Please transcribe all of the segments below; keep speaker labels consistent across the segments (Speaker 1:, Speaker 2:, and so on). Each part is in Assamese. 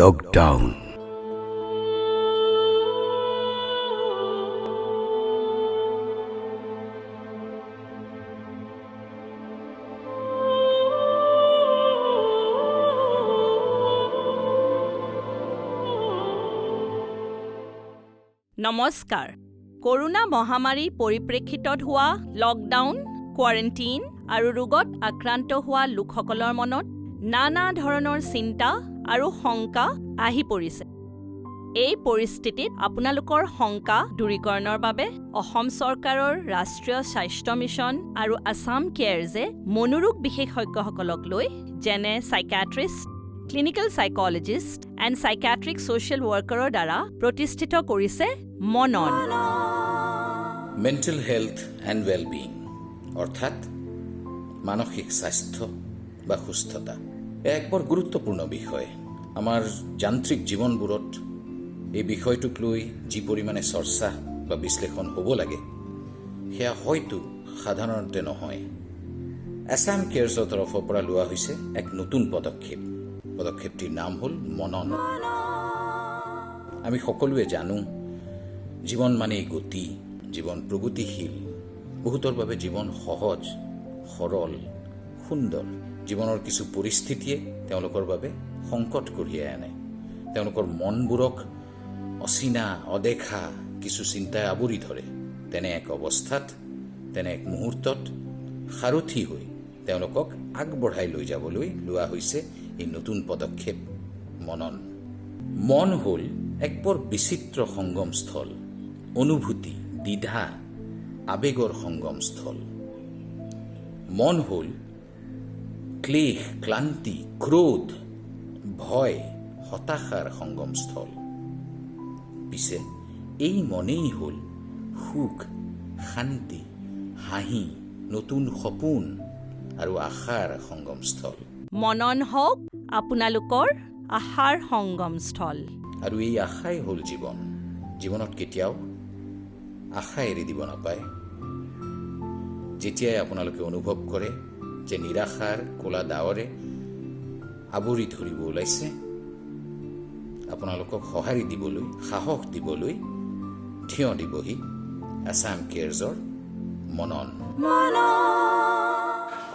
Speaker 1: লকডাউন।
Speaker 2: নমস্কাৰ। কৰোনা মহামাৰীৰ পৰিপ্ৰেক্ষিতত হোৱা লকডাউন, কোৱাৰেণ্টাইন আৰু ৰোগত আক্ৰান্ত হোৱা লোকসকলৰ মনত নানা ধৰণৰ চিন্তা আৰু শংকা আহি পৰিছে। এই পৰিস্থিতিত আপোনালোকৰ শংকা দূৰীকৰণৰ বাবে অসম চৰকাৰৰ ৰাষ্ট্ৰীয় স্বাস্থ্য মিছন আৰু আছাম কেয়াৰ্ছে মনোৰোগ বিশেষজ্ঞসকলক লৈ যেনে চাইকিয়াট্ৰিষ্ট, ক্লিনিকেল সাইকলজিষ্ট এণ্ড সাইকিয়াট্ৰিক ছ'চিয়েল ৱৰ্কাৰৰ দ্বাৰা প্ৰতিষ্ঠিত কৰিছে মনন।
Speaker 3: মেণ্টেল হেলথ এণ্ড ৱেলবিং অৰ্থাৎ মানসিক স্বাস্থ্য বা সুস্থতা এক বৰ গুৰুত্বপূৰ্ণ বিষয়। আমাৰ যান্ত্ৰিক জীৱনবোৰত এই বিষয়টোক লৈ যি পৰিমাণে চৰ্চা বা বিশ্লেষণ হ'ব লাগে সেয়া হয়তো সাধাৰণতে নহয়। আছাম কেয়াৰ্ছৰ তৰফৰ পৰা লোৱা হৈছে এক নতুন পদক্ষেপ। পদক্ষেপটিৰ নাম হ'ল মনন। আমি সকলোৱে জানো জীৱন মানেই গতি, জীৱন প্ৰগতিশীল। বহুতৰ বাবে জীৱন সহজ, সৰল, সুন্দৰ। জীৱনৰ কিছু পৰিস্থিতিয়ে তেওঁলোকৰ বাবে সংকট কঢ়িয়াই আনে। তেওঁলোকৰ মনবোৰক অচিনা, অদেখা কিছু চিন্তাই আৱৰি ধৰে। তেনে এক অৱস্থাত, তেনে এক মুহূৰ্তত সাৰথি হৈ তেওঁলোকক আগবঢ়াই লৈ যাবলৈ লোৱা হৈছে এই নতুন পদক্ষেপ মনন। মন হ'ল এক বৰ বিচিত্ৰ সংগমস্থল, অনুভূতি, দ্বিধা, আৱেগৰ সংগমস্থল। মন হ'ল ক্লেশ, ক্লান্তি, ক্ৰোধ, ভয়, হতাশাৰ সংগমস্থল। পিছে এই মনেই হ'ল সুখ, শান্তি, হাঁহি, নতুন সপোন আৰু আশাৰ সংগমস্থল।
Speaker 2: মনন হওক আপোনালোকৰ আশাৰ সংগমস্থল।
Speaker 3: আৰু এই আশাই হ'ল জীৱন। জীৱনত কেতিয়াও আশা এৰি দিব নাপায়। যেতিয়াই আপোনালোকে অনুভৱ কৰে যে নিৰাশাৰ ক'লা ডাৱৰে আৱৰি ধৰিব ওলাইছে, আপোনালোকক সঁহাৰি দিবলৈ, সাহস দিবলৈ থিয় দিবহি আছাম কেয়াৰ্ছৰ মনন।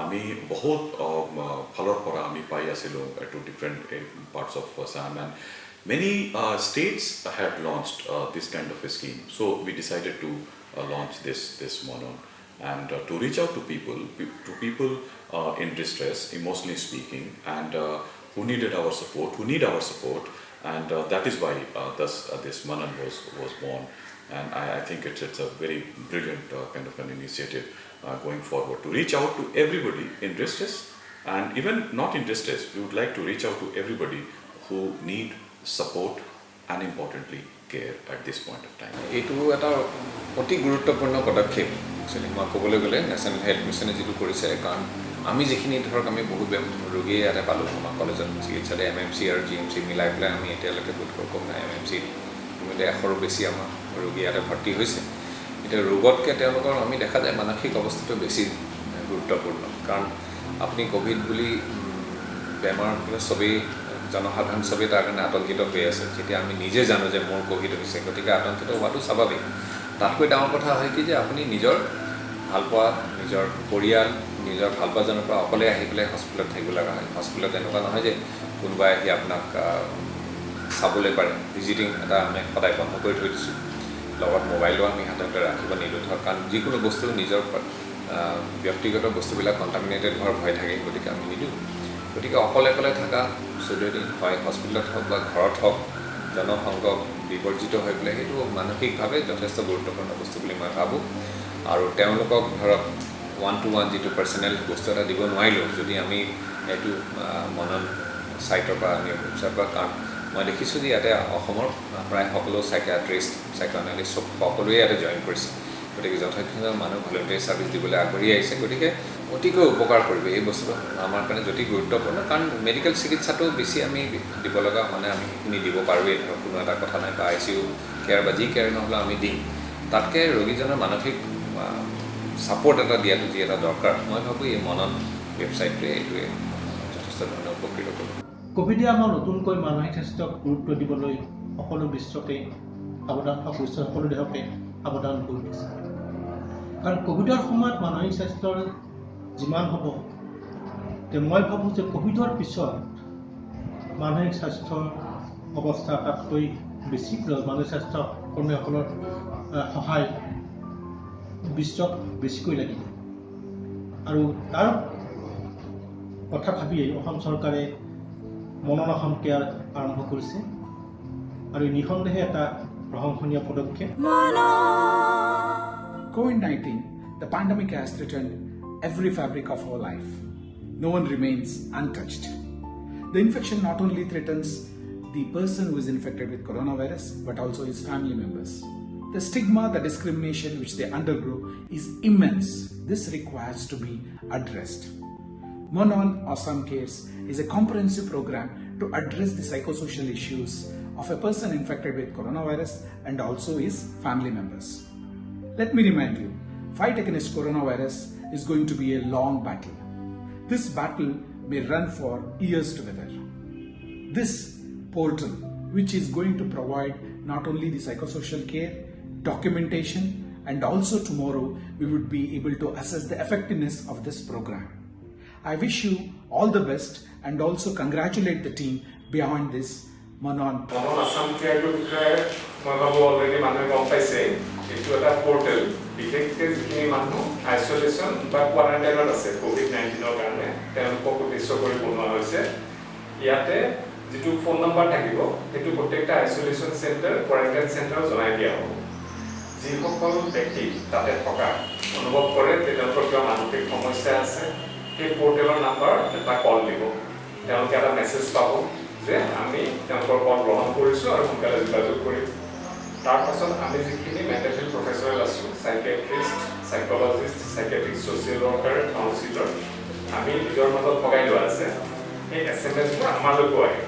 Speaker 4: আমি বহুত ফালৰ পৰা আমি পাই আছিলোঁ two different parts of Assam and many states had launched this kind of a scheme. So we decided to launch this Monon and to reach out to people in distress, emotionally speaking, and who needed our support, who need our support, and that is why this Monon was born. And I think it's a very brilliant kind of an initiative going forward to reach out to everybody in distress, and even not in distress, we would like to reach out to everybody who need support and importantly care at this point of time.
Speaker 5: এইটো এটা অতি গুৰুত্বপূৰ্ণ পদক্ষেপ। একচুৱেলি মই ক'বলৈ গ'লে নেশ্যনেল হেল্থ মিছনে যিটো কৰিছে, কাৰণ আমি যিখিনি ধৰক আমি বহুত ৰোগী ইয়াতে পালোঁ আমাৰ কলেজত চিকিৎসালয় MMC আৰু GMC মিলাই পেলাই আমি এতিয়ালৈকে বহুত কম নাই। MMC ইতিমধ্যে 100ৰো বেছি আমাৰ ৰোগী ইয়াতে ভৰ্তি হৈছে। এতিয়া ৰোগতকৈ তেওঁলোকৰ আমি দেখা যায় মানসিক অৱস্থাটো বেছি গুৰুত্বপূৰ্ণ। কাৰণ আপুনি ক'ভিড বুলি বেমাৰ হ'লে চবেই জনসাধাৰণ চবেই তাৰ কাৰণে আতংকিত হৈ আছে। যেতিয়া আমি নিজে জানো যে মোৰ ক'ভিড হৈছে, গতিকে আতংকিত হোৱাটো স্বাভাৱিক। তাতকৈ ডাঙৰ কথা হয় কি যে আপুনি নিজৰ ভালপোৱা, নিজৰ পৰিয়াল, নিজৰ ভালপোৱাজনৰ পৰা অকলে আহি পেলাই হস্পিটেলত থাকিব লগা হয়। হস্পিটেলত এনেকুৱা নহয় যে কোনোবাই আহি আপোনাক চাবলৈ পাৰে। ভিজিটিং এটা আমি সদায় বন্ধ কৰি থৈ দিছোঁ। লগত মোবাইলো আমি সাধাৰণতে ৰাখিব নিদিওঁ, ধৰক কাৰণ যিকোনো বস্তু নিজৰ ব্যক্তিগত বস্তুবিলাক কণ্টামিনেটেড হোৱাৰ ভয় থাকে, গতিকে আমি নিদিওঁ। গতিকে অকলে থকা 14 দিন হয় হস্পিটেলত হওক বা ঘৰত হওক জনসংগ বিবৰ্জিত হৈ পেলাই সেইটো মানসিকভাৱে যথেষ্ট গুৰুত্বপূৰ্ণ বস্তু বুলি মই ভাবোঁ। আৰু তেওঁলোকক ধৰক 1-to-1 যিটো পাৰ্চনেল বস্তু এটা দিব নোৱাৰিলোঁ যদি আমি এইটো মনন ছাইটৰ পৰা আমি ৱেবছাইটৰ পৰা, কাৰণ মই দেখিছোঁ যে ইয়াতে অসমৰ প্ৰায় সকলো চাইকিয়াট্ৰিষ্ট, চাইক'এনালিষ্ট সকলোৱে ইয়াতে জইন কৰিছে। গতিকে যথেষ্ট মানুহ ভলেণ্টিয়াৰ ছাৰ্ভিচ দিবলৈ আগবাঢ়ি আহিছে। গতিকে অতিকৈ উপকাৰ কৰিব এই বস্তুটো আমাৰ কাৰণে অতি গুৰুত্বপূৰ্ণ। কাৰণ মেডিকেল চিকিৎসাটো বেছি আমি দিব লগা মানে আমি সেইখিনি দিব পাৰোঁৱেই, ধৰক কোনো এটা কথা নাই, বা ICU কেয়াৰ বা যি কেয়াৰ নহ'লেও আমি দিম। তাতকৈ ৰোগীজনৰ মানসিক ছাপোৰ্ট এটা দিয়াটো যি এটা দৰকাৰ, মই ভাবোঁ এই মনন ৱেবছাইটটোৱে এইটোৱে যথেষ্ট ধৰণে উপকৃত কৰিব।
Speaker 1: কোভিডে আমাৰ নতুনকৈ মানসিক স্বাস্থ্যক গুৰুত্ব দিবলৈ সকলো বিশ্বকে সকলো দেশকে সাৱধান কৰি দিছে। কাৰণ কোভিডৰ সময়ত মানসিক স্বাস্থ্যৰ যিমান হ'ব মই ভাবোঁ যে কোভিডৰ পিছত মানসিক স্বাস্থ্যৰ অৱস্থা তাতকৈ বেছি মানসিক স্বাস্থ্য কৰ্মীসকলৰ সহায় বিশ্বক বেছিকৈ লাগিব। আৰু তাৰ কথা ভাবিয়েই অসম চৰকাৰে মনন অসম কেয়াৰ আৰম্ভ কৰিছে আৰু নিঃসন্দেহে এটা প্ৰশংসনীয় পদক্ষেপ।
Speaker 6: COVID-19, the pandemic has threatened every fabric of our life. No one remains untouched. The infection not only threatens the person who is infected with coronavirus, but also his family members. The stigma, the discrimination which they undergo is immense. This requires to be addressed. Monon Awesome Cares is a comprehensive program to address the psychosocial issues of a person infected with coronavirus and also his family members. Let me remind you, fight against coronavirus is going to be a long battle. This battle may run for years together. This portal, which is going to provide not only the psychosocial care, documentation, and also tomorrow we would be able to assess the effectiveness of this program. I wish you all the best and also congratulate the team behind this Monon.
Speaker 5: Monon Assam Care to মই ভাবোঁ অলৰেডি মানুহে গম পাইছে এইটো এটা পৰ্টেল বিশেষকৈ যিখিনি মানুহ আইচলেশ্যন বা কোৱাৰেণ্টাইনত আছে COVID-19ৰ কাৰণে তেওঁলোকক উদ্দেশ্য কৰি বনোৱা হৈছে। ইয়াতে যিটো ফোন নম্বৰ থাকিব সেইটো প্ৰত্যেকটা আইচলেশ্যন চেণ্টাৰ কোৱাৰেণ্টাইন চেণ্টাৰ জনাই দিয়া হ'ব। যিসকল ব্যক্তি তাতে থকা অনুভৱ কৰে যে তেওঁলোকৰ কিবা মানসিক সমস্যা আছে সেই পৰ্টেলৰ নাম্বাৰ এটা কল দিব। তেওঁলোকে এটা মেছেজ পাব যে আমি তেওঁলোকৰ কল গ্ৰহণ কৰিছোঁ আৰু সোনকালে যোগাযোগ কৰিম। তাৰ পাছত আমি যিখিনি মেণ্টেল হেল্থ প্ৰফেচনেল আছোঁ চাইকেট্ৰিষ্ট, চাইকলজিষ্ট, চাইকেট্ৰিষ্ট, ছ'চিয়েল ৱৰ্কাৰ, কাউন্সিলৰ আমি নিজৰ মাজত ভগাই লোৱা আছে। সেই SMS-বোৰ আমালৈকো আহিব।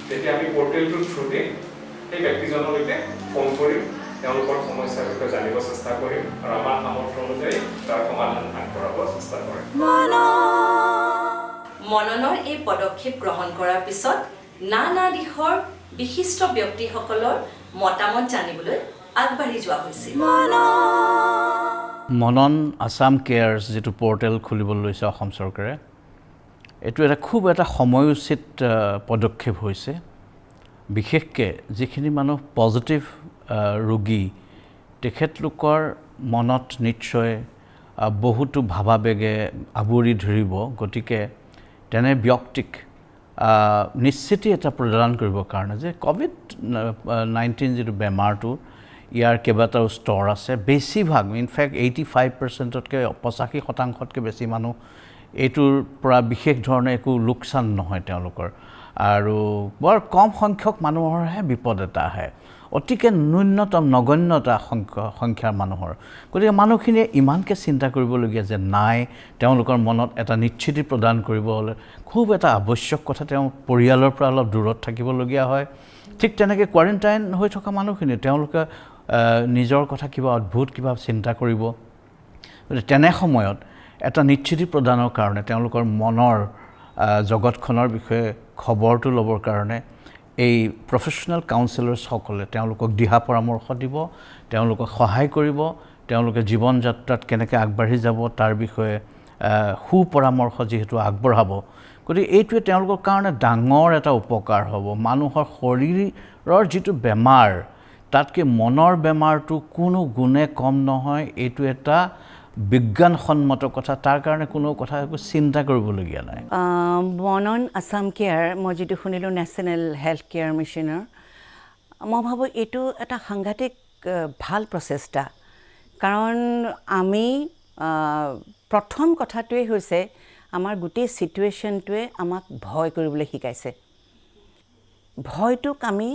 Speaker 5: তেতিয়া আমি পৰ্টেলটোৰ থ্ৰুদি সেই ব্যক্তিজনলৈকে ফোন কৰিম, তেওঁলোকৰ সমস্যাৰ বিষয়ে জানিব চেষ্টা কৰিম আৰু আমাৰ সামৰ্থ্য অনুযায়ী তাৰ সমাধান আগবঢ়াব চেষ্টা কৰিম।
Speaker 2: মননৰ এই পদক্ষেপ গ্ৰহণ কৰাৰ পিছত নানা দিশৰ বিশিষ্ট ব্যক্তিসকলৰ মতামত জানিবলৈ আগবাঢ়ি যোৱা হৈছিল।
Speaker 3: মনন আছাম কেয়াৰ্ছ যিটো পৰ্টেল খুলিবলৈ লৈছে অসম চৰকাৰে, এইটো খুব এটা সময়োচিত পদক্ষেপ হৈছে। বিশেষকৈ যিখিনি মানুহ পজিটিভ ৰোগী তেখেতলোকৰ মনত নিশ্চয় বহুতো ভাৱাবেগে আৱৰি ধৰিব। গতিকে তেনে ব্যক্তিক নিশ্চিতি এটা প্ৰদান কৰিবৰ কাৰণে যে COVID-19 যিটো বেমাৰটো ইয়াৰ কেইবাটাও স্তৰ আছে। বেছিভাগ ইনফেক্ট 85%তকৈ 85%তকৈ বেছি মানুহ এইটোৰ পৰা বিশেষ ধৰণে একো লোকচান নহয় তেওঁলোকৰ, আৰু বৰ কম সংখ্যক মানুহৰহে বিপদ এটা আহে, অতিকে ন্যূনতম নগণ্যতা সংখ্যাৰ মানুহৰ। গতিকে মানুহখিনিয়ে ইমানকৈ চিন্তা কৰিবলগীয়া যে নাই, তেওঁলোকৰ মনত এটা নিশ্চিতি প্ৰদান কৰিবলৈ খুব এটা আৱশ্যক কথা। তেওঁ পৰিয়ালৰ পৰা অলপ দূৰত থাকিবলগীয়া হয়। ঠিক তেনেকৈ কোৱাৰেণ্টাইন হৈ থকা মানুহখিনি তেওঁলোকে নিজৰ কথা কিবা অদ্ভুত কিবা চিন্তা কৰিব। গতিকে তেনে সময়ত এটা নিশ্চিতি প্ৰদানৰ কাৰণে তেওঁলোকৰ মনৰ জগতখনৰ বিষয়ে খবৰটো ল'বৰ কাৰণে এই প্ৰফেশ্যনেল কাউন্সেলৰ্ছসকলে তেওঁলোকক দিহা পৰামৰ্শ দিব, তেওঁলোকক সহায় কৰিব, তেওঁলোকে জীৱন যাত্ৰাত কেনেকৈ আগবাঢ়ি যাব তাৰ বিষয়ে সুপৰামৰ্শ যিহেতু আগবঢ়াব। গতিকে এইটোৱে তেওঁলোকৰ কাৰণে ডাঙৰ এটা উপকাৰ হ'ব। মানুহৰ শৰীৰৰ যিটো বেমাৰ তাতকৈ মনৰ বেমাৰটো কোনো গুণে কম নহয়। এইটো এটা বিজ্ঞানসন্মত কথা, তাৰ কাৰণে কোনো কথা একো চিন্তা কৰিবলগীয়া নাই।
Speaker 7: মনন আছাম কেয়াৰ মই যিটো শুনিলোঁ নেশ্যনেল হেল্থ কেয়াৰ মিছনৰ, মই ভাবোঁ এইটো এটা সাংঘাতিক ভাল প্ৰচেষ্টা। কাৰণ আমি প্ৰথম কথাটোৱে হৈছে আমাৰ গোটেই ছিটুৱেশ্যনটোৱে আমাক ভয় কৰিবলৈ শিকাইছে। ভয়টোক আমি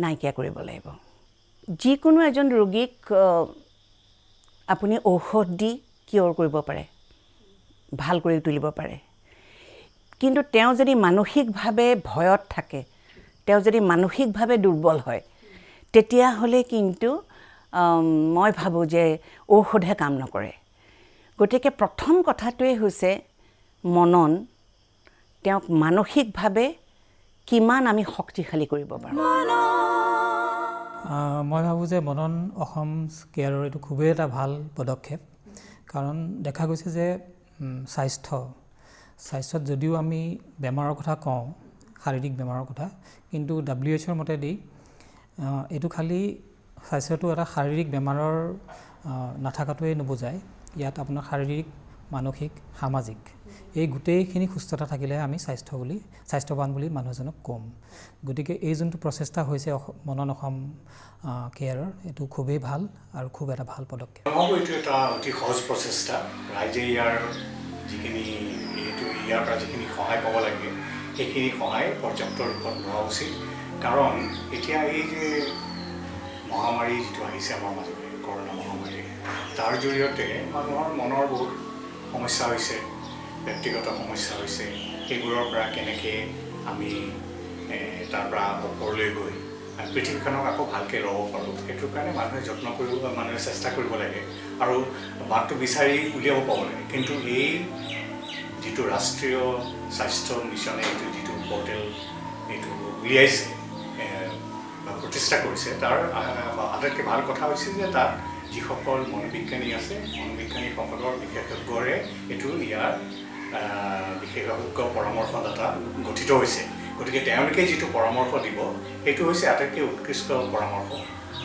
Speaker 7: নাইকিয়া কৰিব লাগিব। যিকোনো এজন ৰোগীক আপুনি ঔষধ দি কিয়ৰ কৰিব পাৰে, ভাল কৰি তুলিব পাৰে, কিন্তু তেওঁ যদি মানসিকভাৱে ভয়ত থাকে, তেওঁ যদি মানসিকভাৱে দুৰ্বল হয়, তেতিয়াহ'লে কিন্তু মই ভাবোঁ যে ঔষধে কাম নকৰে। গতিকে প্ৰথম কথাটোৱে হৈছে মনন তেওঁক মানসিকভাৱে কিমান আমি শক্তিশালী কৰিব পাৰোঁ?
Speaker 8: মই ভাবোঁ যে মনন অসম কেয়াৰৰ এইটো খুবেই এটা ভাল পদক্ষেপ, কাৰণ দেখা গৈছে যে স্বাস্থ্যত যদিও আমি বেমাৰৰ কথা কওঁ, শাৰীৰিক বেমাৰৰ কথা, কিন্তু WHO মতেদি এইটো খালি স্বাস্থ্যটো এটা শাৰীৰিক বেমাৰৰ নাথাকাটোৱে নুবুজায়। ইয়াত আপোনাৰ শাৰীৰিক, মানসিক, সামাজিক এই গোটেইখিনি সুস্থতা থাকিলে আমি স্বাস্থ্যৱান বুলি মানুহ এজনক ক'ম। গতিকে এই যোনটো প্ৰচেষ্টা হৈছে মনন অসম কেয়াৰৰ, এইটো খুবেই ভাল আৰু খুব এটা ভাল পদক্ষেপ।
Speaker 9: এইটো এটা অতি সহজ প্ৰচেষ্টা। ৰাইজে ইয়াৰ পৰা যিখিনি সহায় পাব লাগে সেইখিনি সহায় পৰ্যাপ্ত ৰূপত লোৱা উচিত। কাৰণ এতিয়া এই যে মহামাৰী যিটো আহিছে আমাৰ মাজলৈ, কৰোণা মহামাৰী, তাৰ জৰিয়তে মানুহৰ মনৰ বহুত সমস্যা হৈছে, ব্যক্তিগত সমস্যা হৈছে। সেইবোৰৰ পৰা কেনেকৈ আমি তাৰ পৰা ওপৰলৈ গৈ পৃথিৱীখনক আকৌ ভালকৈ ল'ব পাৰোঁ, সেইটোৰ কাৰণে মানুহে চেষ্টা কৰিব লাগে আৰু বাটটো বিচাৰি উলিয়াব পাব লাগে। কিন্তু এই যিটো ৰাষ্ট্ৰীয় স্বাস্থ্য মিছনে যিটো পৰ্টেল এইটো উলিয়াইছে বা প্ৰতিষ্ঠা কৰিছে, তাৰ আটাইতকৈ ভাল কথা হৈছে যে তাত যিসকল মনোবিজ্ঞানী আছে, মনোবিজ্ঞানীসকলৰ বিশেষজ্ঞৰে ইয়াৰ বিশেষজ্ঞ পৰামৰ্শদাতা গঠিত হৈছে। গতিকে তেওঁলোকে যিটো পৰামৰ্শ দিব সেইটো হৈছে আটাইতকৈ উৎকৃষ্ট পৰামৰ্শ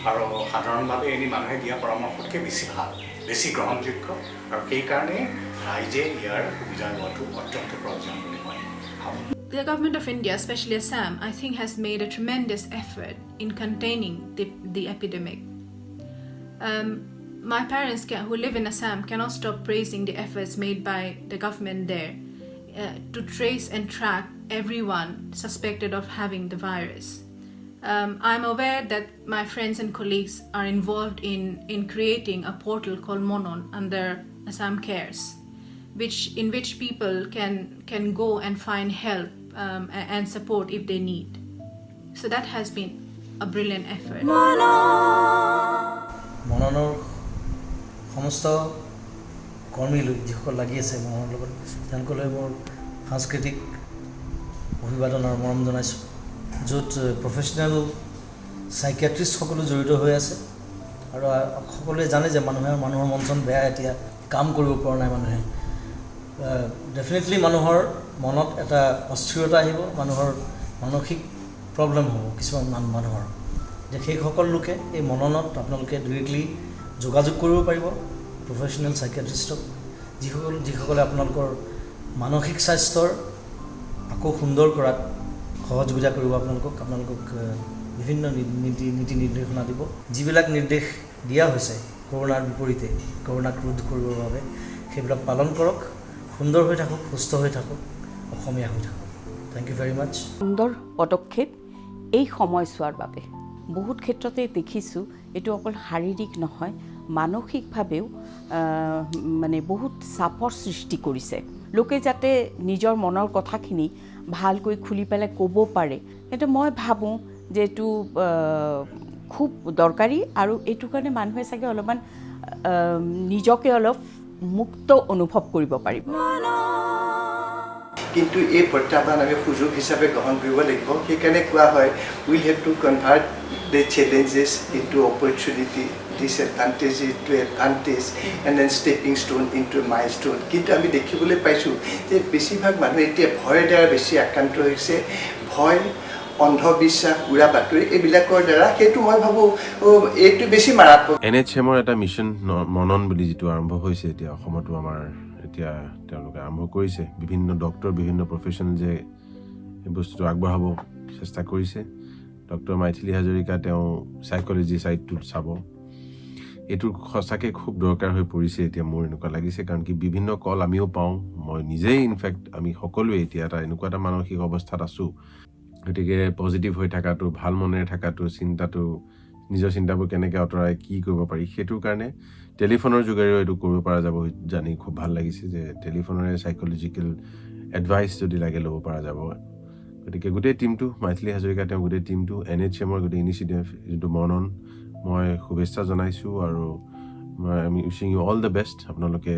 Speaker 9: আৰু সাধাৰণভাৱে মানুহে দিয়া পৰামৰ্শতকৈ বেছি ভাল, বেছি গ্ৰহণযোগ্য, আৰু সেইকাৰণে ৰাইজে ইয়াৰ সুবিধা লোৱাটো অত্যন্ত প্ৰয়োজন বুলি মই ভাবোঁ।
Speaker 10: The government of India, especially Assam, I think has made a tremendous effort in containing the epidemic. My parents who live in Assam cannot stop praising the efforts made by the government there to trace and track everyone suspected of having the virus. I'm aware that my friends and colleagues are involved in creating a portal called Monon under Assam Cares, in which people can go and find help and support if they need. So that has been a brilliant effort.
Speaker 11: মননৰ সমস্ত কৰ্মী লোক যিসকল লাগি আছে মনৰ লগত, তেওঁলোকলৈ মোৰ সাংস্কৃতিক অভিবাদন আৰু মৰম জনাইছোঁ, য'ত প্ৰফেশ্যনেল চাইকিয়াট্ৰিষ্ট সকলো জড়িত হৈ আছে আৰু সকলোৱে জানে যে মানুহৰ মন চন বেয়া, এতিয়া কাম কৰিব পৰা নাই মানুহে। ডেফিনেটলি মানুহৰ মনত এটা অস্থিৰতা আহিব, মানুহৰ মানসিক প্ৰব্লেম হ'ব কিছুমান মানুহৰ, যে সেইসকল লোকে এই মননত আপোনালোকে ডিৰেক্টলি যোগাযোগ কৰিব পাৰিব প্ৰফেশ্যনেল চাইকিয়াট্ৰিষ্টক, যিসকলে আপোনালোকৰ মানসিক স্বাস্থ্যৰ আকৌ সুন্দৰ কৰাত সহযোগিতা কৰিব আপোনালোকক বিভিন্ন নীতি নিৰ্দেশনা দিব। যিবিলাক নিৰ্দেশ দিয়া হৈছে কৰোণাৰ বিপৰীতে, কৰোণাক ৰোধ কৰিবৰ বাবে, সেইবিলাক পালন কৰক, সুন্দৰ হৈ থাকক, সুস্থ হৈ থাকক, অসমীয়া হৈ থাকক। থেংক ইউ ভেৰি মাছ।
Speaker 7: সুন্দৰ পদক্ষেপ এই সময়ছোৱাৰ বাবে। বহুত ক্ষেত্ৰতে দেখিছোঁ এইটো অকল শাৰীৰিক নহয়, মানসিকভাৱেও মানে বহুত চাপৰ সৃষ্টি কৰিছে। লোকে যাতে নিজৰ মনৰ কথাখিনি ভালকৈ খুলি পেলাই ক'ব পাৰে, সেইটো মই ভাবোঁ যে এইটো খুব দৰকাৰী, আৰু এইটো কাৰণে মানুহে চাগে অলপমান নিজকে অলপ মুক্ত অনুভৱ কৰিব পাৰিব।
Speaker 12: কিন্তু এই প্ৰত্যাহ্বান আমি সুযোগ হিচাপে গ্ৰহণ কৰিব লাগিব। সেইকাৰণে কোৱা হয় will have to convert the challenges into opportunity, disadvantage into advantage, and then stepping stone into milestone. কিন্তু আমি দেখিবলৈ পাইছোঁ যে বেছিভাগ মানুহ এতিয়া ভয়ৰ দ্বাৰা বেছি আক্ৰান্ত হৈছে। ভয়, অন্ধবিশ্বাস, উৰা বাতৰি এইবিলাকৰ দ্বাৰা, সেইটো মই ভাবোঁ এইটো বেছি মাৰাত্মক।
Speaker 13: NHMৰ এটা মিছন মনন বুলি যিটো আৰম্ভ হৈছে এতিয়া অসমতো আমাৰ এতিয়া তেওঁলোকে আৰম্ভ কৰিছে। বিভিন্ন ডক্টৰ, বিভিন্ন প্ৰফেশ্যনেল যে এই বস্তুটো আগবঢ়াব চেষ্টা কৰিছে। ডক্টৰ মাইথিলী হাজৰিকা তেওঁ চাইক'লজি ছাইডটোত চাব। এইটো সঁচাকৈ খুব দৰকাৰ হৈ পৰিছে এতিয়া, মোৰ এনেকুৱা লাগিছে। কাৰণ কি বিভিন্ন কল আমিও পাওঁ, মই নিজেই ইনফেক্ট আমি সকলোৱে এতিয়া এনেকুৱা এটা মানসিক অৱস্থাত আছোঁ। গতিকে পজিটিভ হৈ থকাটো, ভাল মনেৰে থকাটো, নিজৰ চিন্তাবোৰ কেনেকৈ আঁতৰাই কি কৰিব পাৰি, সেইটোৰ কাৰণে টেলিফোনৰ যোগেৰেও এইটো কৰিব পৰা যাব জানি খুব ভাল লাগিছে, যে টেলিফোনেৰে চাইক'লজিকেল এডভাইচ যদি লাগে ল'ব পৰা যাব। গতিকে গোটেই টীমটো, মাইথিলী হাজৰিকা তেওঁ গোটেই টীমটো, NHMৰ গোটেই ইনিচিয়েটিভ যোনটো মনন, মই শুভেচ্ছা জনাইছোঁ আৰু আমি wishing you all the best. আপোনালোকে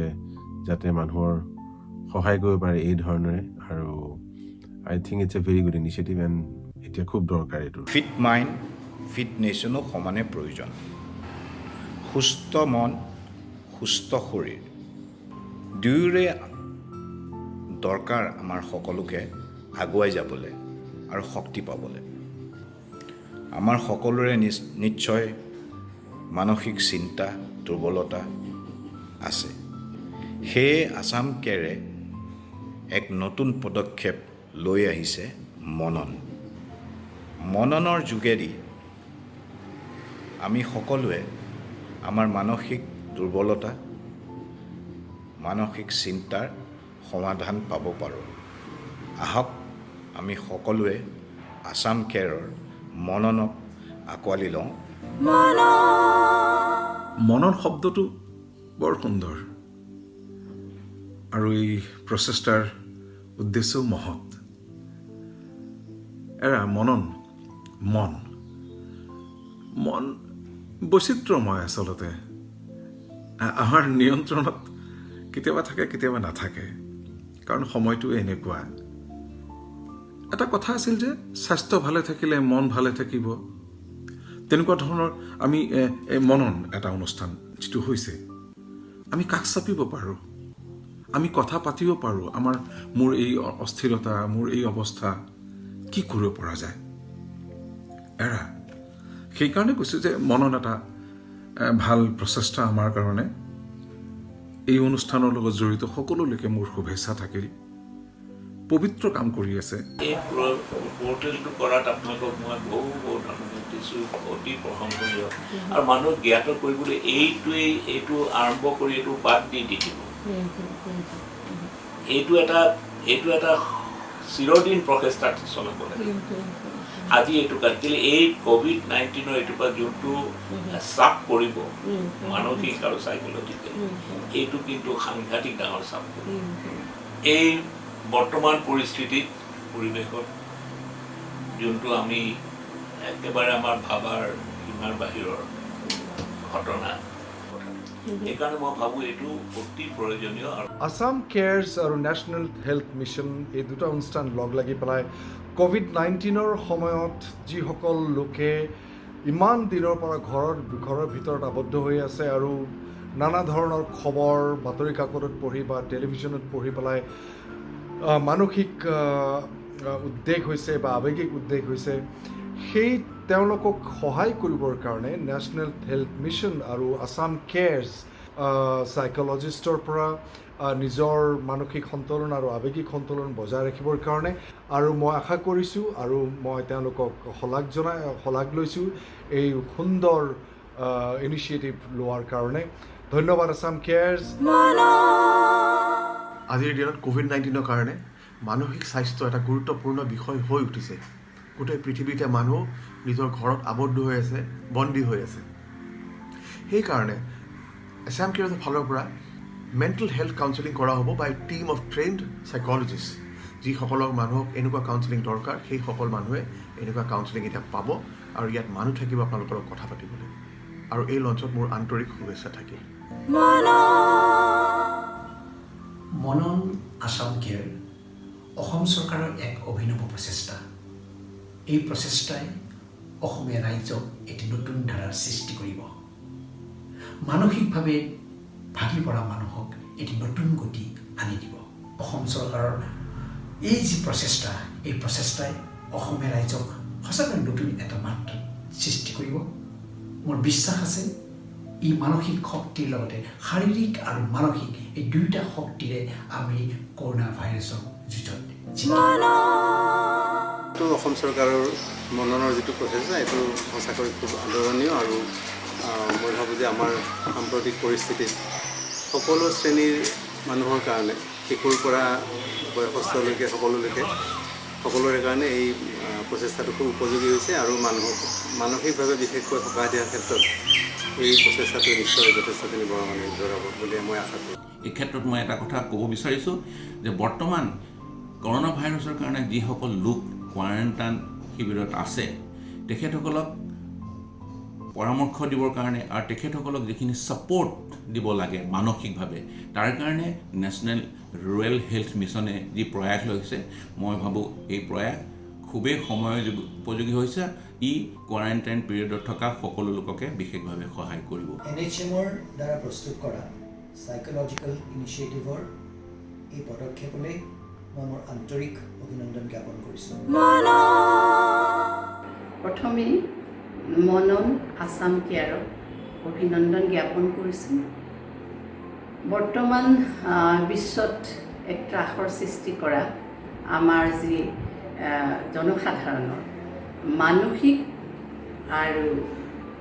Speaker 13: যাতে মানুহৰ সহায় কৰিব পাৰে এই ধৰণেৰে, আৰু I think it's a very good initiative and এতিয়া খুব দৰকাৰ এইটো।
Speaker 9: ফিট মাইণ্ড ফিট নেশ্যনো সমানে প্ৰয়োজন। সুস্থ মন সুস্থ শৰীৰ দুয়োৰে দৰকাৰ আমাৰ সকলোকে আগুৱাই যাবলৈ আৰু শক্তি পাবলৈ। আমাৰ সকলোৰে নিশ্চয় মানসিক চিন্তা দুৰ্বলতা আছে। সেয়ে আছাম কেয়াৰে এক নতুন পদক্ষেপ লৈ আহিছে মননৰ যোগেদি আমি সকলোৱে আমাৰ মানসিক দুৰ্বলতা মানসিক চিন্তাৰ সমাধান পাব পাৰোঁ। আহক আমি সকলোৱে আছাম কেয়াৰৰ মননক আঁকোৱালি লওঁ।
Speaker 14: মনন শব্দটো বৰ সুন্দৰ আৰু এই প্ৰচেষ্টাৰ উদ্দেশ্যও মহৎ। মন বৈচিত্ৰ্যময় আচলতে। আমাৰ নিয়ন্ত্ৰণত কেতিয়াবা থাকে কেতিয়াবা নাথাকে, কাৰণ সময়টো এনেকুৱা। এটা কথা আছিল যে স্বাস্থ্য ভালে থাকিলে মন ভালে থাকিব, তেনেকুৱা ধৰণৰ আমি মনন এটা অনুষ্ঠান যিটো হৈছে আমি কাষ চাপিব পাৰোঁ, আমি কথা পাতিব পাৰোঁ। মোৰ এই অস্থিৰতা, মোৰ এই অৱস্থা কি কৰিব পৰা যায় সেইকাৰণে কৈছোঁ যে মনন এটা ভাল প্ৰচেষ্টা আমাৰ কাৰণে। এই অনুষ্ঠানৰ লগত জড়িত সকলোলৈকে মোৰ শুভেচ্ছা থাকিল। পবিত্ৰ কাম কৰি আছে।
Speaker 15: এই পৰ্টেলটো কৰাত আপোনালোকক মই বহুত ধন্যবাদ দিছোঁ, অতি প্ৰশংসনীয়। আৰু মানুহক জ্ঞাত কৰিবলৈ এইটো আৰম্ভ কৰি এইটো বাদ দি দিব। এইটো এটা চিৰদিন প্ৰচেষ্টা চলাব লাগে। আজি এইটো কেলে এই COVID-19 এইটোৰ পৰা যোনটো চাপ পৰিব মানসিক আৰু চাইকলজিকেল, এইটো কিন্তু সাংঘাতিক ডাঙৰ চাপ পৰিব। এই বৰ্তমান পৰিস্থিতিত পৰিৱেশত যোনটো আমি একেবাৰে আমাৰ ভাবাৰ সীমাৰ বাহিৰৰ ঘটনা, সেইকাৰণে মই ভাবোঁ এইটো অতি প্ৰয়োজনীয়।
Speaker 16: আছাম কেয়াৰ্ছ আৰু নেশ্যনেল হেল্থ মিছন এই দুটা অনুষ্ঠান লগ লাগি পেলাই COVID-19 সময়ত যিসকল লোকে ইমান দিনৰ পৰা ঘৰৰ ভিতৰত আবদ্ধ হৈ আছে আৰু নানা ধৰণৰ খবৰ বাতৰি কাকতত পঢ়ি বা টেলিভিশ্যনত পঢ়ি পেলাই মানসিক উদ্বেগ হৈছে বা আৱেগিক উদ্বেগ হৈছে, সেই তেওঁলোকক সহায় কৰিবৰ কাৰণে নেশ্যনেল হেল্থ মিছন আৰু আছাম কেয়াৰ্ছ চাইকলজিষ্টৰ পৰা নিজৰ মানসিক সন্তুলন আৰু আৱেগিক সন্তুলন বজাই ৰাখিবৰ কাৰণে। আৰু মই আশা কৰিছোঁ আৰু মই তেওঁলোকক শলাগ লৈছোঁ এই সুন্দৰ ইনিচিয়েটিভ লোৱাৰ কাৰণে। ধন্যবাদ আছাম কেয়াৰ্ছ।
Speaker 17: আজিৰ দিনত COVID-19 কাৰণে মানসিক স্বাস্থ্য এটা গুৰুত্বপূৰ্ণ বিষয় হৈ উঠিছে। গোটেই পৃথিৱীতে মানুহ নিজৰ ঘৰত আবদ্ধ হৈ আছে, বন্দী হৈ আছে। সেইকাৰণে আছাম কেয়াৰ্ছৰ ফালৰ পৰা মেণ্টেল হেল্থ কাউন্সেলিং কৰা হ'ব বাই টিম অফ ট্ৰেইনড চাইকলজিষ্ট। যিসকলক মানুহক এনেকুৱা কাউন্সেলিং দৰকাৰ, সেইসকল মানুহে এনেকুৱা কাউন্সেলিং এতিয়া পাব আৰু ইয়াত মানুহ থাকিব আপোনালোকৰ লগত কথা পাতিবলৈ। আৰু এই লঞ্চত মোৰ আন্তৰিক শুভেচ্ছা থাকিল।
Speaker 18: মনন আছাম কেয়াৰ অসম চৰকাৰৰ এক অভিনৱ প্ৰচেষ্টা। এই প্ৰচেষ্টাই অসমীয়া ৰাইজক এটি নতুন ধাৰাৰ সৃষ্টি কৰিব। মানসিকভাৱে ভাগি পৰা মানুহক এটি নতুন গতি আনি দিব। অসম চৰকাৰৰ এই যি প্ৰচেষ্টা, এই প্ৰচেষ্টাই অসমীয়া ৰাইজক সঁচাকৈ নতুন এটা মাত্ৰা সৃষ্টি কৰিব। মোৰ বিশ্বাস আছে ই মানসিক শক্তিৰ লগতে শাৰীৰিক আৰু মানসিক এই দুয়োটা শক্তিৰে আমি কৰোণা ভাইৰাছক যুঁজত
Speaker 19: অসম চৰকাৰৰ মননৰ যিটো প্ৰচেষ্টা, এইটো সঁচাকৈ খুব আদৰণীয়। আৰু মই ভাবোঁ যে আমাৰ সাম্প্ৰতিক পৰিস্থিতিত সকলো শ্ৰেণীৰ মানুহৰ কাৰণে, শিশুৰ পৰা বয়সস্থলৈকে সকলোৰে কাৰণে এই প্ৰচেষ্টাটো খুব উপযোগী হৈছে। আৰু মানুহক মানসিকভাৱে বিশেষকৈ সকাহ দিয়াৰ ক্ষেত্ৰত এই প্ৰচেষ্টাটোৱে নিশ্চয় যথেষ্টখিনি বৰঙণি যোগাব বুলি মই আশা কৰোঁ।
Speaker 3: এই ক্ষেত্ৰত মই এটা কথা ক'ব বিচাৰিছোঁ যে বৰ্তমান কৰোণা ভাইৰাছৰ কাৰণে যিসকল লোক কোৱাৰেণ্টাইন শিবিৰত আছে, তেখেতসকলক
Speaker 20: পৰামৰ্শ দিবৰ কাৰণে আৰু তেখেতসকলক যিখিনি ছাপোৰ্ট দিব লাগে মানসিকভাৱে তাৰ কাৰণে নেশ্যনেল ৰুৰেল হেল্থ মিছনে যি প্ৰয়াস লৈছে মই ভাবোঁ এই প্ৰয়াস খুবেই সময়োপযোগী হৈছে ই কোৱাৰেণ্টাইন পিৰিয়ডত থকা সকলো লোককে বিশেষভাৱে সহায় কৰিব
Speaker 11: NHMৰ দ্বাৰা প্ৰস্তুত কৰা সাইকোলজিকেল ইনিচিয়েটিভৰ এই পদক্ষেপলৈ মই মোৰ আন্তৰিক অভিনন্দন জ্ঞাপন কৰিছোঁ
Speaker 7: প্ৰথমে মনন আসাম কেয়াৰক অভিনন্দন জ্ঞাপন কৰিছোঁ বৰ্তমান বিশ্বত এক ত্ৰাসৰ সৃষ্টি কৰা আমাৰ যি জনসাধাৰণৰ মানসিক আৰু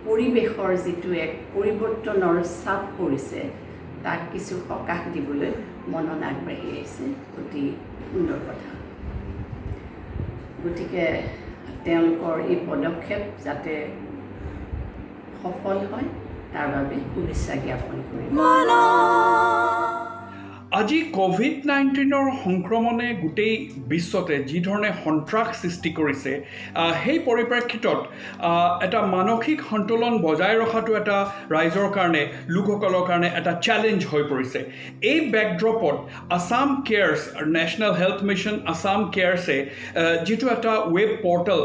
Speaker 7: পৰিৱেশৰ যিটো এক পৰিৱৰ্তনৰ চাপ পৰিছে তাক কিছু সকাহ দিবলৈ মনন আগবাঢ়ি আহিছে অতি সুন্দৰ কথা গতিকে তেওঁলোকৰ এই পদক্ষেপ যাতে সফল হয় তাৰ বাবে শুভেচ্ছা জ্ঞাপন কৰিম
Speaker 21: আজি COVID-19 সংক্ৰমণে গোটেই বিশ্বতে যি ধৰণে সন্ত্ৰাস সৃষ্টি কৰিছে সেই পৰিপ্ৰেক্ষিতত এটা মানসিক সন্তুলন বজাই ৰখাটো এটা ৰাইজৰ কাৰণে লোকসকলৰ কাৰণে এটা চ্যালেঞ্জ হৈ পৰিছে এই বেকড্ৰপত Assam cares national health mission Assam কেয়াৰ্ছে যিটো এটা ৱেব পৰ্টেল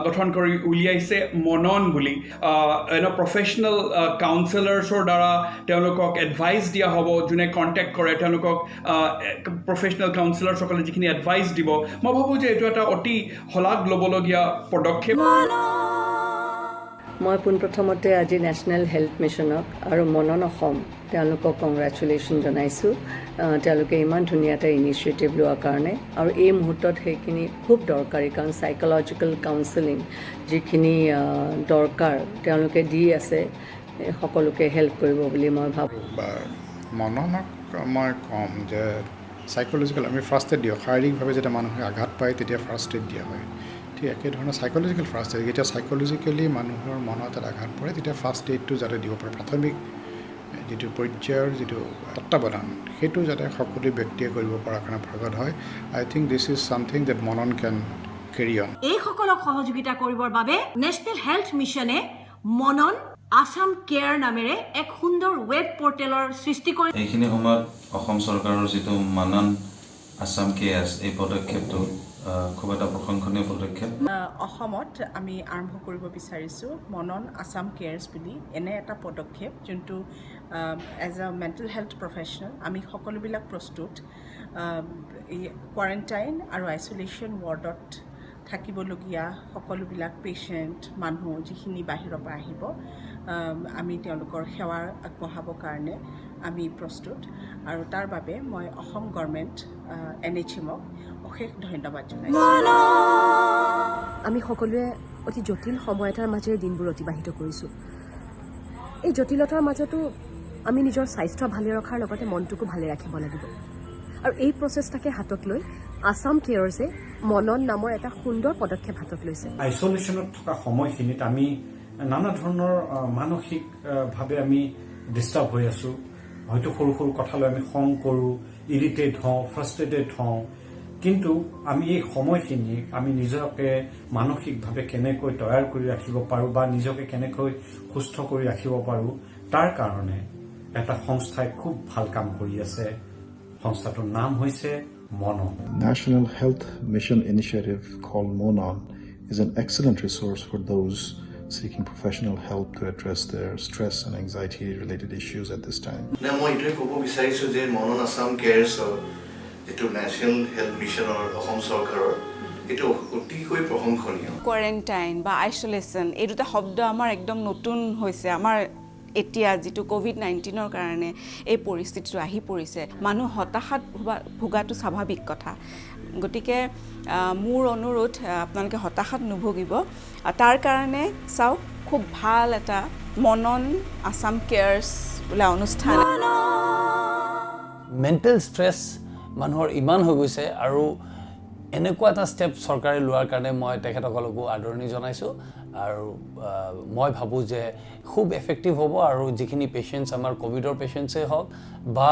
Speaker 21: গঠন কৰি উলিয়াইছে মনন বুলি প্ৰফেশ্যনেল কাউন্সেলাৰ্ছৰ দ্বাৰা তেওঁলোকক এডভাইচ দিয়া হ'ব যোনে কণ্টেক্ট কৰে প্ৰফেশ্যনেল কাউন্সেলাৰসকলে যিখিনি এডভাইচ দিব মই ভাবোঁ যে এইটো এটা অতি শলাগ ল'বলগীয়া পদক্ষেপ
Speaker 22: মই পোনপ্ৰথমতে আজি নেশ্যনেল হেল্থ মিছনক আৰু মনন অসম তেওঁলোকক কংগ্ৰেচুলেশ্যন জনাইছোঁ তেওঁলোকে ইমান ধুনীয়া এটা ইনিচিয়েটিভ লোৱাৰ কাৰণে আৰু এই মুহূৰ্তত সেইখিনি খুব দৰকাৰী কাৰণ চাইক'লজিকেল কাউন্সেলিং যিখিনি দৰকাৰ তেওঁলোকে দি আছে সকলোকে হেল্প কৰিব বুলি মই ভাবোঁ
Speaker 23: মননক মই ক'ম যে চাইক'লজিকেল আমি ফাৰ্ষ্ট এড দিওঁ শাৰীৰিকভাৱে যেতিয়া মানুহে আঘাত পায় তেতিয়া ফাৰ্ষ্ট এড দিয়া হয় ঠিক একেধৰণৰ চাইক'লজিকেল ফাৰ্ষ্ট এড যেতিয়া চাইক'লজিকেলি মানুহৰ মনত এটা আঘাত পৰে তেতিয়া ফাৰ্ষ্ট এইডটো যাতে দিব পাৰে প্ৰাথমিক যিটো পৰ্যায়ৰ যিটো তত্বাৱধান সেইটো যাতে সকলো ব্যক্তিয়ে কৰিব পৰাৰ কাৰণে প্ৰগত হয় I think this is something that মনন কেন কেৰি অন
Speaker 24: এইসকলক সহযোগিতা কৰিবৰ বাবে নেশ্যনেল হেল্থ মিছনে মনন আসাম কেয়াৰ নামেৰে এক সুন্দৰ ৱেব পৰ্টেলৰ সৃষ্টি কৰি
Speaker 25: এইখিনি সময়ত অসম চৰকাৰৰ যিটো মনন আসাম কেয়াৰ্ছ এই পদক্ষেপটো খুব এটা প্ৰশংসনীয় পদক্ষেপ
Speaker 26: অসমত আমি আৰম্ভ কৰিব বিচাৰিছোঁ মনন আসাম কেয়াৰ্ছ বুলি এনে এটা পদক্ষেপ যোনটো as a mental health professional আমি সকলোবিলাক প্ৰস্তুত কোৱাৰেণ্টাইন আৰু আইচলেশ্যন ৱাৰ্ডত থাকিবলগীয়া সকলোবিলাক পেচেণ্ট মানুহ যিখিনি বাহিৰৰ পৰা আহিব আমি তেওঁলোকৰ সেৱা আগবঢ়াবৰ কাৰণে আমি প্ৰস্তুত আৰু তাৰ বাবে মই অসম গভৰ্ণমেণ্ট NHMক অশেষ ধন্যবাদ জনাইছোঁ
Speaker 27: আমি সকলোৱে অতি জটিল সময় এটাৰ মাজেৰে দিনবোৰ অতিবাহিত কৰিছোঁ এই জটিলতাৰ মাজতো আমি নিজৰ স্বাস্থ্য ভালে ৰখাৰ লগতে মনটোকো ভালে ৰাখিব লাগিব আৰু এই প্ৰচেষ্টাকে হাতত লৈ আসাম কেয়াৰ্ছে মনন নামৰ এটা সুন্দৰ পদক্ষেপ হাতত লৈছে
Speaker 21: আইচলেশ্যনত থকা সময়খিনিত আমি নানা ধৰণৰ মানসিকভাৱে আমি ডিষ্টাৰ্ব হৈ আছোঁ হয়তো সৰু সৰু কথালৈ আমি খং কৰোঁ ইৰিটেট হওঁ ফ্ৰাষ্ট্ৰেটেড হওঁ কিন্তু আমি এই সময়খিনি আমি নিজকে মানসিকভাৱে কেনেকৈ তৈয়াৰ কৰি ৰাখিব পাৰোঁ বা নিজকে কেনেকৈ সুস্থ কৰি ৰাখিব পাৰোঁ তাৰ কাৰণে এটা সংস্থাই খুব ভাল কাম কৰি আছে সংস্থাটোৰ নাম হৈছে Monon.
Speaker 28: National Health Mission Initiative called Monon is an excellent resource for those seeking professional help to address their stress and anxiety related issues at this time.
Speaker 12: Na moi etu kobo bisarisu je Monon Assam Cares etu National Health Mission or Ahom Sarkaror etu oti koi proshonkhoniyo.
Speaker 29: Quarantine ba isolation এই দুটা শব্দ আমাৰ একদম নতুন হৈছে আমাৰ এতিয়া যেটো কোভিড-19ৰ কাৰণে এই পৰিস্থিতিটো আহি পৰিছে মানুহ হতাশাত ভোগাটো স্বাভাৱিক কথা গতিকে মোৰ অনুৰোধ আপোনালোকে হতাশাত নুভুগিব তাৰ কাৰণে চাওক খুব ভাল এটা মনন আসাম কেয়াৰ্ছ বোলা অনুষ্ঠান
Speaker 30: মেণ্টেল ষ্ট্ৰেছ মানুহৰ ইমান হৈ গৈছে আৰু এনেকুৱা এটা ষ্টেপ চৰকাৰে লোৱাৰ কাৰণে মই তেখেতসকলকো আদৰণি জনাইছোঁ আৰু মই ভাবোঁ যে খুব এফেক্টিভ হ'ব আৰু যিখিনি পেচেণ্টছ আমাৰ কোভিডৰ পেচেণ্টছেই হওক বা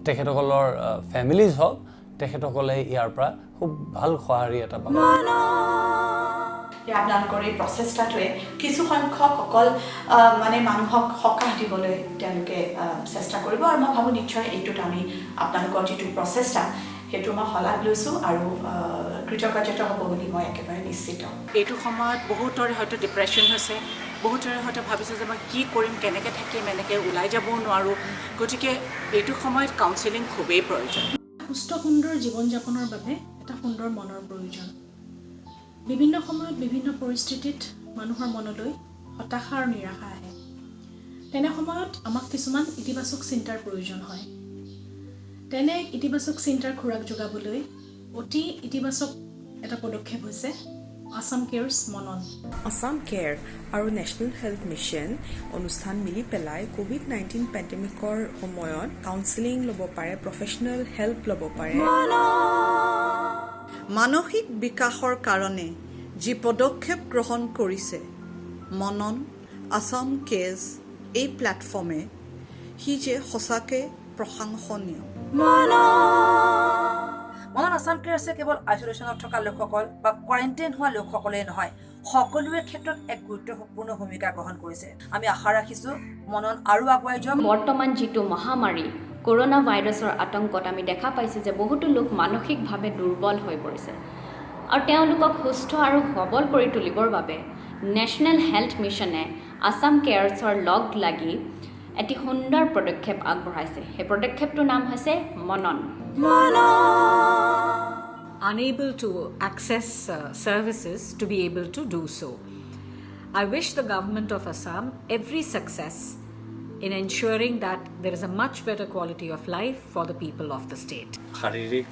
Speaker 30: তেখেতসকলৰ ফেমিলিজ হওক তেখেতসকলে ইয়াৰ পৰা খুব ভাল সঁহাৰি এটা পাব
Speaker 1: আপোনালোকৰ এই প্ৰচেষ্টাটোৱে কিছু সংখ্যক অকল মানে মানুহক সকাহ দিবলৈ তেওঁলোকে চেষ্টা কৰিব আৰু মই ভাবোঁ নিশ্চয় এইটোত আমি আপোনালোকৰ যিটো প্ৰচেষ্টা সেইটো মই শলাগ লৈছোঁ আৰু কৃতকাৰ্যত হ'ব বুলি মই একেবাৰে নিশ্চিত। এইটো সময়ত বহুতৰে হয়তো ডিপ্ৰেশ্যন হৈছে, বহুতৰে হয়তো ভাবিছে যে মই কি কৰিম, কেনেকৈ থাকিম, এনেকৈ ওলাই যাবও নোৱাৰোঁ, গতিকে এইটো সময়ত কাউন্সেলিং খুবেই প্ৰয়োজন। সুস্থ সুন্দৰ জীৱন যাপনৰ বাবে এটা সুন্দৰ মনৰ প্ৰয়োজন। বিভিন্ন সময়ত বিভিন্ন পৰিস্থিতিত মানুহৰ মনলৈ হতাশা আৰু নিৰাশা আহে। তেনে সময়ত আমাক কিছুমান ইতিবাচক চিন্তাৰ প্ৰয়োজন হয়। তেনে ইতিবাচক চিন্তাৰ খোৰাক যোগাবলৈ অতি ইতিবাচক এটা পদক্ষেপ হৈছে আসাম কেয়াৰ্ছ মনন।
Speaker 2: আসাম কেয়াৰ আৰু নেশ্যনেল হেল্থ মিছন অনুষ্ঠান মিলি পেলাই COVID-19 পেণ্ডেমিকৰ সময়ত কাউন্সেলিং ল'ব পাৰে, প্ৰফেশ্যনেল হেল্প ল'ব পাৰে।
Speaker 4: মানসিক বিকাশৰ কাৰণে যি পদক্ষেপ গ্ৰহণ কৰিছে মনন আসাম কেয়াৰ্ছ এই প্লেটফৰ্মে সি যে সঁচাকৈ প্ৰশংসনীয়।
Speaker 5: মনন আসাম কেয়াৰ্ছে কেৱল আইচলেশ্যনত থকা লোকসকল বা কোৱাৰেণ্টাইন হোৱা লোকসকলেই নহয়, সকলোৰে ক্ষেত্ৰত এক গুৰুত্বপূৰ্ণ ভূমিকা গ্ৰহণ কৰিছে। আমি আশা ৰাখিছোঁ মনন আৰু আগুৱাই যাওক।
Speaker 6: বৰ্তমান যিটো মহামাৰী কৰোণা ভাইৰাছৰ আতংকত আমি দেখা পাইছোঁ যে বহুতো লোক মানসিকভাৱে দুৰ্বল হৈ পৰিছে আৰু তেওঁলোকক সুস্থ আৰু সবল কৰি তুলিবৰ বাবে নেশ্যনেল হেল্থ মিছনে আসাম কেয়াৰ্ছৰ লগ লাগি এটি সুন্দৰ পদক্ষেপ আগবঢ়াইছে। সেই পদক্ষেপটোৰ নাম হৈছে মনন।
Speaker 24: Unable to access services to be able to do so. I wish the government of Assam every success in ensuring that there is a much better quality of life for the people of the state.
Speaker 11: শাৰীৰিক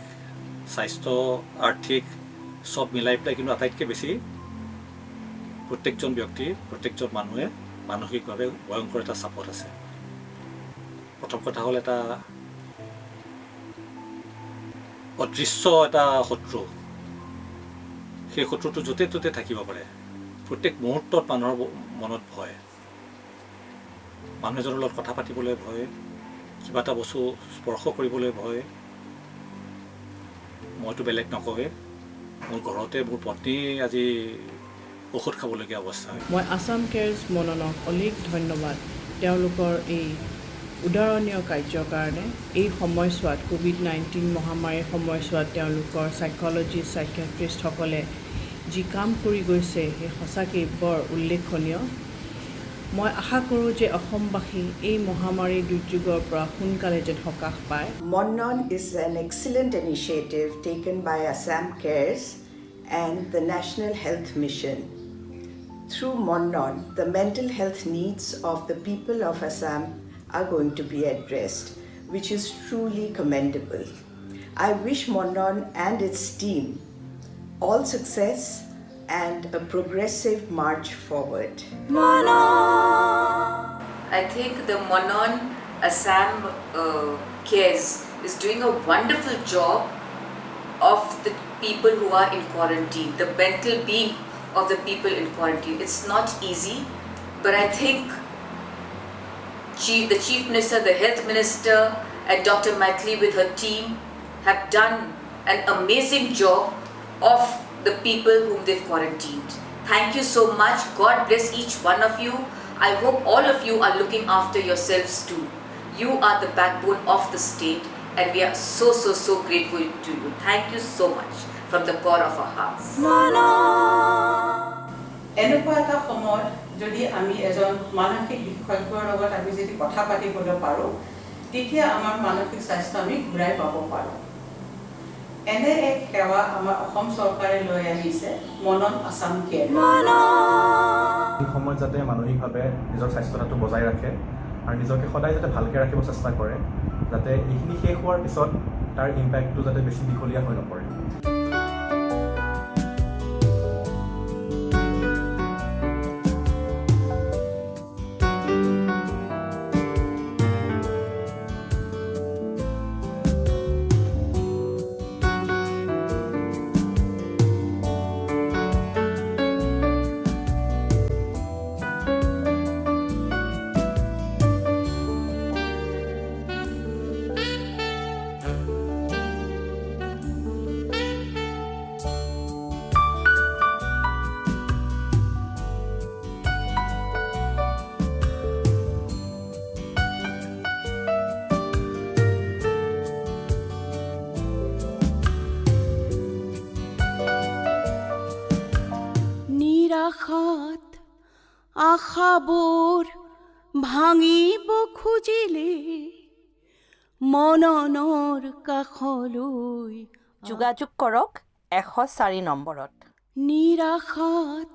Speaker 11: স্বাস্থ্য আৰ্থিক সব মিলাই পেলাই কিন্তু আটাইতকৈ বেছি প্ৰত্যেকজন ব্যক্তি প্ৰত্যেকজন মানুহে মানসিকভাৱে ভয়ংকৰ এটা চাপত আছে। প্ৰথম কথা হ'ল এটা অদৃশ্য এটা শত্ৰু, সেই শত্ৰুটো য'তে ত'তে থাকিব পাৰে। প্ৰত্যেক মুহূৰ্তত মানুহৰ মনত ভয়, মানুহ এজনৰ লগত কথা পাতিবলৈ ভয়, কিবা এটা বস্তু স্পৰ্শ কৰিবলৈ ভয়। মইতো বেলেগ নকওঁৱে, মোৰ ঘৰতে মোৰ পত্নী আজি ঔষধ খাবলগীয়া অৱস্থা হয়।
Speaker 2: মই আসাম কেয়াৰ্ছ মননক অলেখ ধন্যবাদ তেওঁলোকৰ এই উদাহৰণীয় কাৰ্যৰ কাৰণে। এই সময়ছোৱাত COVID-19 মহামাৰীৰ সময়ছোৱাত তেওঁলোকৰ চাইক'লজিষ্ট চাইকিয়াট্ৰিষ্টসকলে যি কাম কৰি গৈছে সেই সঁচাকৈ বৰ উল্লেখনীয়। মই আশা কৰোঁ যে অসমবাসী এই মহামাৰীৰ দুৰ্যোগৰ পৰা সোনকালে যেন সকাহ পায়।
Speaker 8: Monon is an excellent initiative taken by Assam Cares and the National Health Mission. Through Monon, the mental health needs of the people of Assam are going to be addressed, which is truly commendable. I wish Monon and its team all success and a progressive march forward.
Speaker 9: I think the Monon Assam Cares is doing a wonderful job of the people who are in quarantine, the mental being of the people in quarantine. It's not easy, but I think the Chief Minister, the Health Minister and Dr. Maithili with her team have done an amazing job of the people whom they've quarantined. Thank you so much. God bless each one of you. I hope all of you are looking after yourselves too. You are the backbone of the state and we are so grateful to you. Thank you so much from the core of our hearts.
Speaker 1: এনেকুৱা এটা সময়ত যদি আমি এজন মানসিক বিশেষজ্ঞৰ লগত আমি যদি কথা পাতিবলৈ পাৰোঁ, তেতিয়া আমাৰ মানসিক স্বাস্থ্য আমি ঘূৰাই পাব পাৰোঁ। এনে এক সেৱা আমাৰ অসম চৰকাৰে লৈ আহিছে মনন আসাম কেয়াৰ।
Speaker 10: এই সময়ত যাতে মানসিকভাৱে নিজৰ স্বাস্থ্যটো বজাই ৰাখে আৰু নিজকে সদায় যাতে ভালকৈ ৰাখিব চেষ্টা কৰে, যাতে এইখিনি শেষ হোৱাৰ পিছত তাৰ ইম্পেক্টটো যাতে বেছি দীঘলীয়া হৈ নপৰে।
Speaker 3: নিৰাশাত আশাবোৰ ভাঙিব খুজিলে মননৰ কাষলৈ
Speaker 7: যোগাযোগ কৰক 104 নম্বৰত।
Speaker 3: নিৰাশাত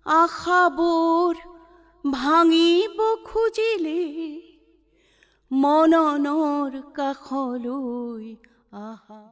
Speaker 3: আশাবোৰ ভাঙিব খুজিলে মননৰ কাষলৈ আহা